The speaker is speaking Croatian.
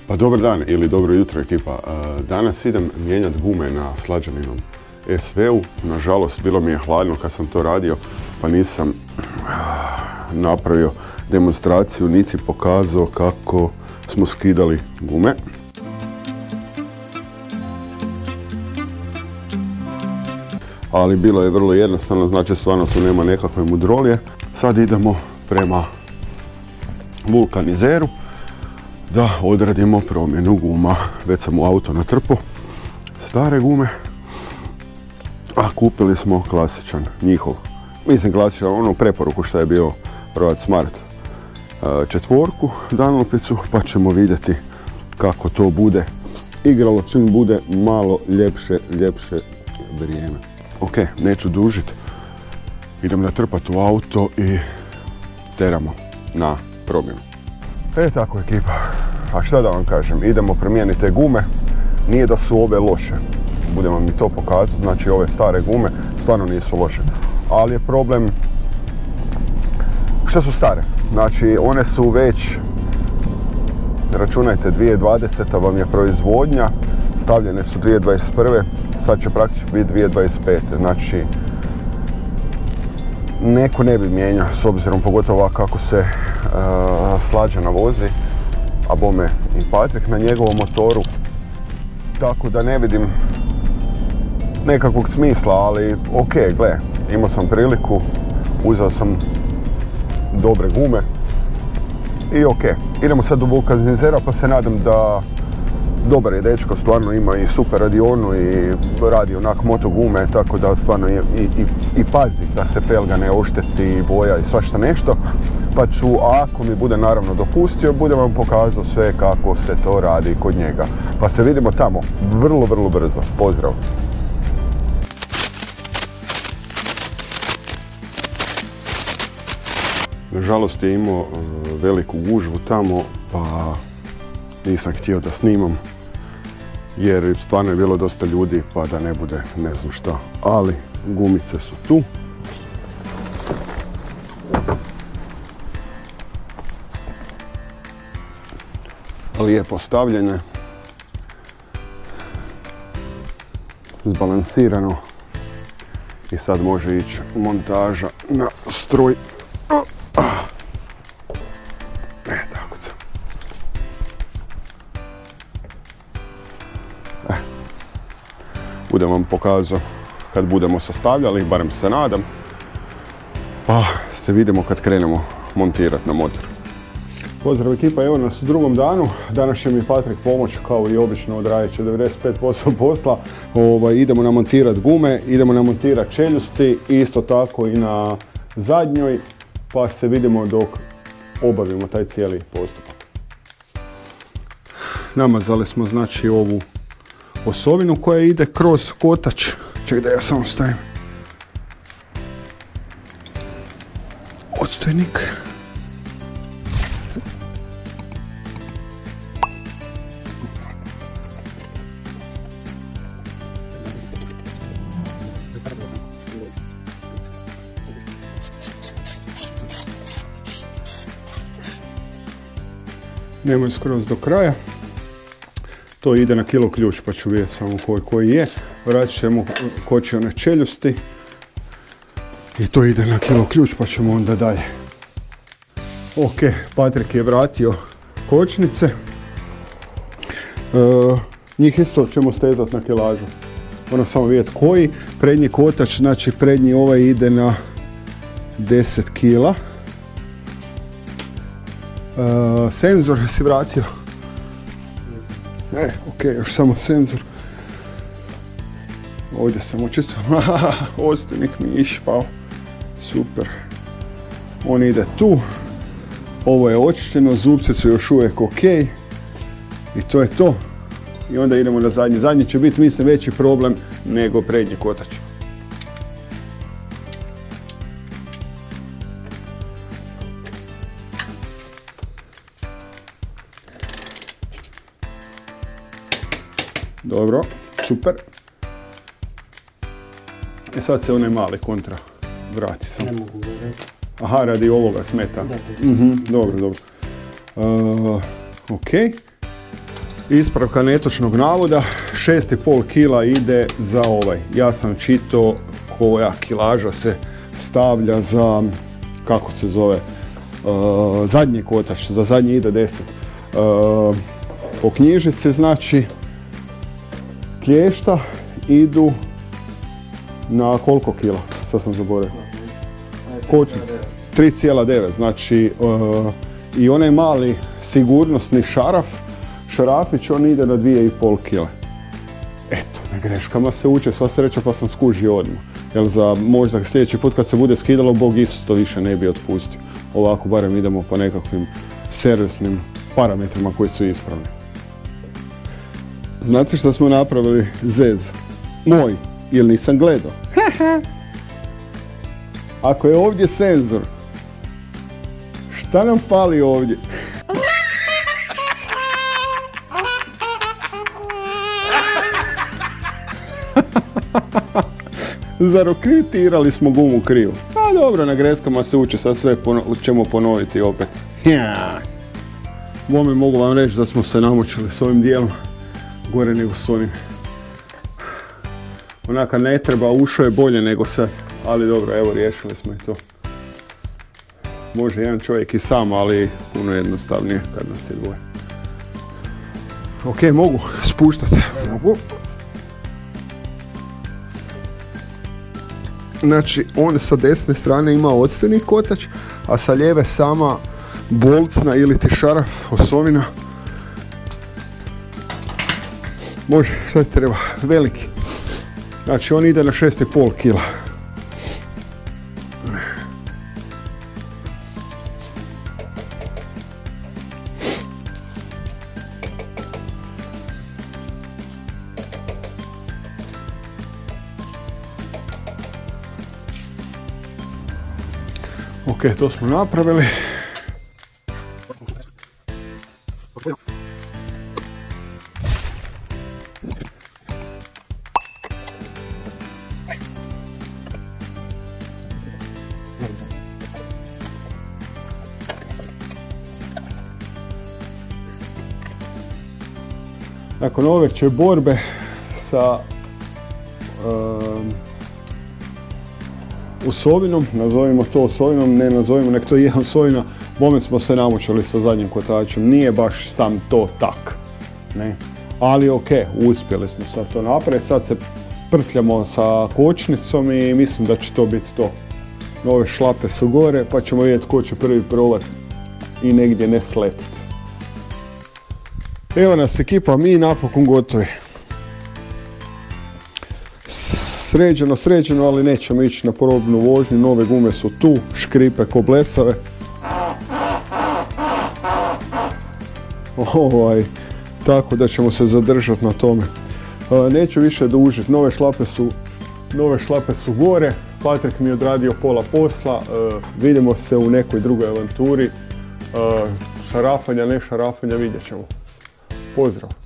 Pa dobar dan ili dobro jutro ekipa. Danas idem mijenjati gume na Slađaninom SV-u. Nažalost, bilo mi je hladno kad sam to radio, pa nisam napravio demonstraciju niti pokazao kako smo skidali gume. Ali bilo je vrlo jednostavno, znači stvarno tu nema nekakve mudrolije. Sad idemo prema vulkanizeru da odradimo promjenu guma. Već sam u auto natrpao stare gume, a kupili smo klasičan njihov. Mislim klasičan, onu preporuku što je bio Road Smart četvorku Dunlopicu, pa ćemo vidjeti kako to bude igralo čim bude malo ljepše vrijeme. Ok, neću dužit, idem natrpati u auto i teramo na promjenu. Tako ekipa, a šta da vam kažem, idemo promijeniti te gume, nije da su ove loše, budemo mi to pokazati, znači ove stare gume stvarno nisu loše, ali je problem što su stare, znači one su već, računajte 2020. vam je proizvodnja, stavljene su 2021. Sad će praktički biti 2025. Znači, neko ne bi mijenjao, s obzirom pogotovo kako se Slađana vozi, a bome i Patrik na njegovom motoru. Tako da ne vidim nekakvog smisla, ali ok, gle, imao sam priliku, uzeo sam dobre gume i ok. Idemo sad do vulkanizera, pa se nadam da dobar je dečko, stvarno ima i super radionu i radi onak moto gume, tako da stvarno i pazi da se felga ne ošteti, boja i svašta nešto. Pa ću, ako mi bude naravno dopustio, budem vam pokazao sve kako se to radi kod njega. Pa se vidimo tamo vrlo brzo. Pozdrav! Nažalost je imao veliku gužvu tamo, pa nisam htio da snimam, jer stvarno je bilo dosta ljudi, pa da ne bude ne znam šta. Ali gumice su tu. Lijepo stavljene. Zbalansirano. I sad može ići montaža na stroj. Tako se. Budem vam pokazao kad budemo sastavljali, barem se nadam. Pa se vidimo kad krenemo montirati na motor. Pozdrav ekipa, evo nas u drugom danu. Danas će mi Patrik pomoći, kao i obično odradit će 95% posla. Idemo namontirati gume, idemo namontirati čeljusti, isto tako i na zadnjoj, pa se vidimo dok obavimo taj cijeli postupak. Namazali smo znači ovu osovinu koja ide kroz kotač. Čekaj da ja samo stavim odstojnik. Nemoj skroz do kraja. To ide na kilo ključ, pa ću vidjeti samo koji je. Vratit ćemo kočione čeljusti. I to ide na kilo ključ, pa ćemo onda dalje. Ok, Patrik je vratio kočnice. Njih isto ćemo stezati na kilažu. Moram samo vidjeti koji. Prednji kotač, znači prednji ovaj ide na 10 kila. Senzor si vratio. Ok, još samo senzor. Ovdje sam očistio. Ostojnik mi je išpao. Super. On ide tu. Ovo je očišćeno, zupci su još uvijek ok. I to je to. I onda idemo na zadnji. Zadnji će biti, mislim, veći problem nego prednji kotač. Dobro, super. I sad se onaj mali kontra vrati sam. Ne mogu gledati. Aha, radi ovoga smeta. Da. Dobro. Ok. Ispravka netočnog navoda, 6,5 kila ide za ovaj. Ja sam čitao koja kilaža se stavlja za, kako se zove, zadnji kotač, za zadnji ide 10. Po knjižici, znači, klješta idu na koliko kila? Sad sam zaboravio. 3,9, znači i onaj mali sigurnosni šarafić, on ide na 2,5 kile. Eto, na greškama se uče, sva sreća pa sam skužio odmah. Jer za možda sljedeći put kad se bude skidalo, Bog isto to više ne bi otpustio. Ovako barem idemo po nekakvim servisnim parametrima koji su ispravni. Znate što smo napravili zez? Moj, ili nisam gledao? Ako je ovdje senzor, šta nam fali ovdje? Zarokritirali smo gumu krivo. A dobro, na greskama se uče, sad sve ćemo ponoviti opet. Bome, mogu vam reći da smo se namučili s ovim dijelom gore nego s onim. Onaka ne treba, ušao je bolje nego sad. Ali dobro, evo, riješili smo i to. Može jedan čovjek i sam, ali puno jednostavnije kad nas je dvoje. Ok, mogu spuštati. Mogu. Znači, on sa desne strane ima odstojni kotač, a sa lijeve sama bolcna ili ti šaraf, osovina. Može, šta ti treba? Veliki. Znači, on ide na 6,5 kila. Ok, to smo napravili. Nakon ove će borbe sa osovinom, nazovimo to osovinom, ne nazovimo, nek to je osovina, bome smo se namučili sa zadnjim kotačem, nije baš sam to tak, ne, ali ok, uspjeli smo sad to napraviti, sad se prtljamo sa kočnicom i mislim da će to biti to. Nove šlape su gore, pa ćemo vidjeti ko će prvi probati i negdje ne sletiti. Evo nas ekipa, mi napokon gotovi. Sređeno, ali nećemo ići na probnu vožnju, nove gume su tu, škripe ko blesave. Tako da ćemo se zadržati na tome. Neću više dužiti, nove šlape su gore, Patrik mi je odradio pola posla, vidimo se u nekoj drugoj avanturi, šarafanja, ne šarafanja, vidjet ćemo. Pozdrav!